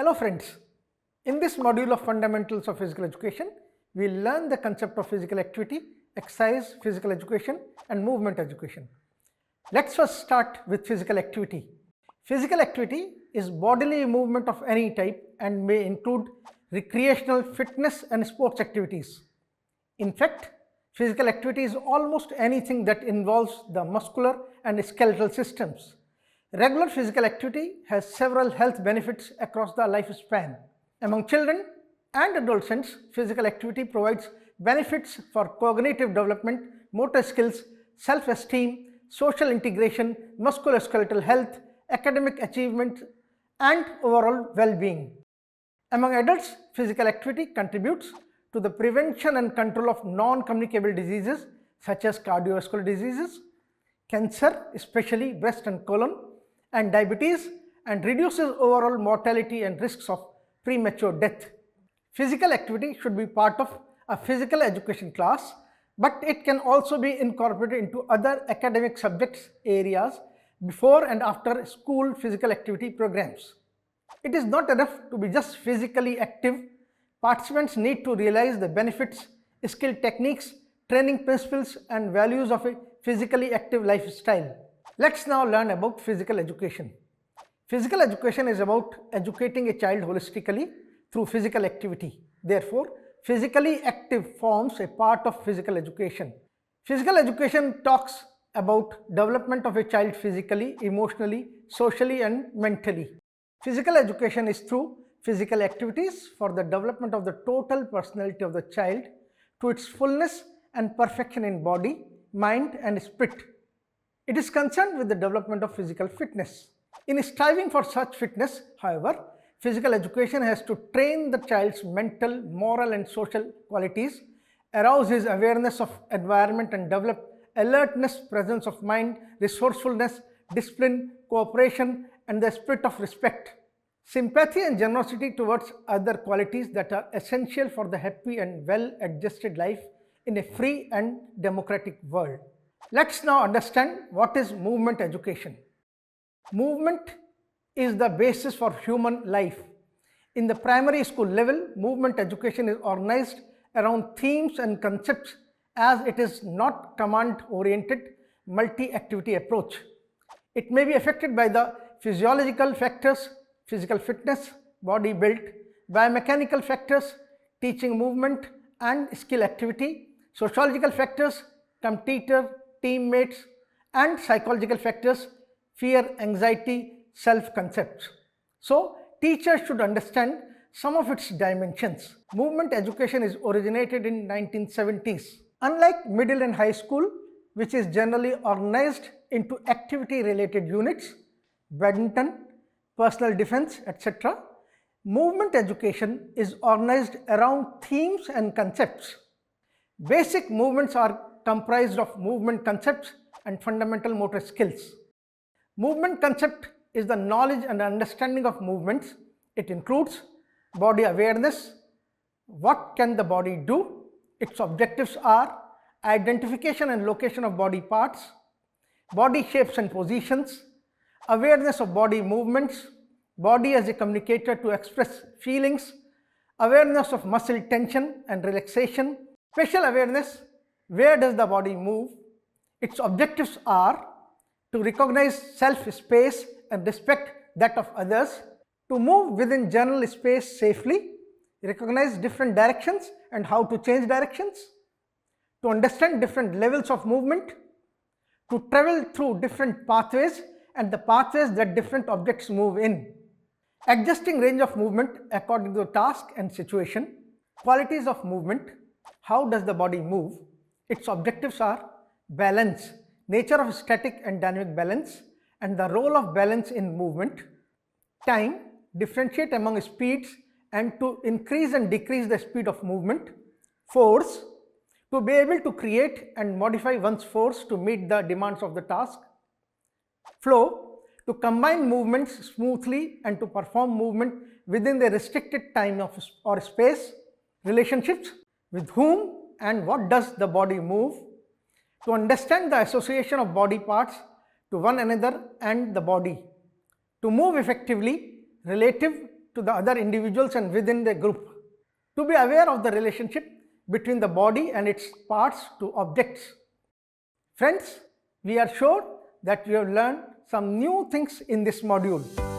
Hello friends, in this module of Fundamentals of Physical Education, we will learn the concept of physical activity, exercise, physical education and movement education. Let's first start with physical activity. Physical activity is bodily movement of any type and may include recreational, fitness and sports activities. In fact, physical activity is almost anything that involves the muscular and skeletal systems. Regular physical activity has several health benefits across the lifespan. Among children and adolescents, physical activity provides benefits for cognitive development, motor skills, self-esteem, social integration, musculoskeletal health, academic achievement, and overall well-being. Among adults, physical activity contributes to the prevention and control of non-communicable diseases such as cardiovascular diseases, cancer, especially breast and colon, and diabetes, and reduces overall mortality and risks of premature death. Physical activity should be part of a physical education class, but it can also be incorporated into other academic subjects areas before and after school physical activity programs. It is not enough to be just physically active. Participants need to realize the benefits, skill techniques, training principles and values of a physically active lifestyle. Let's now learn about physical education. Physical education is about educating a child holistically through physical activity. Therefore, physically active forms a part of physical education. Physical education talks about development of a child physically, emotionally, socially and mentally. Physical education is through physical activities for the development of the total personality of the child to its fullness and perfection in body, mind and spirit. It is concerned with the development of physical fitness. In striving for such fitness, however, physical education has to train the child's mental, moral and social qualities, arouse his awareness of environment and develop alertness, presence of mind, resourcefulness, discipline, cooperation and the spirit of respect. Sympathy and generosity towards other qualities that are essential for the happy and well-adjusted life in a free and democratic world. Let's now understand what is movement education. Movement is the basis for human life. In the primary school level, movement education is organized around themes and concepts as it is not command-oriented, multi-activity approach. It may be affected by the physiological factors, physical fitness, body build, biomechanical factors, teaching movement and skill activity, sociological factors, competitor, teammates, and psychological factors, fear, anxiety, self-concepts. So, teachers should understand some of its dimensions. Movement education is originated in 1970s. Unlike middle and high school, which is generally organized into activity-related units, badminton, personal defense, etc., movement education is organized around themes and concepts. Basic movements are comprised of movement concepts and fundamental motor skills. Movement concept is the knowledge and understanding of movements. It includes body awareness, what can the body do, its objectives are identification and location of body parts, body shapes and positions, awareness of body movements, body as a communicator to express feelings, awareness of muscle tension and relaxation, spatial awareness, where does the body move, its objectives are to recognize self-space and respect that of others, to move within general space safely, recognize different directions and how to change directions, to understand different levels of movement, to travel through different pathways and the pathways that different objects move in, adjusting range of movement according to the task and situation, qualities of movement, how does the body move, its objectives are balance, nature of static and dynamic balance and the role of balance in movement, time, differentiate among speeds and to increase and decrease the speed of movement, force, to be able to create and modify one's force to meet the demands of the task, flow, to combine movements smoothly and to perform movement within the restricted time or space, relationships, with whom and what does the body move, to understand the association of body parts to one another and the body, to move effectively, relative to the other individuals and within the group. To be aware of the relationship between the body and its parts to objects. Friends, we are sure that you have learned some new things in this module.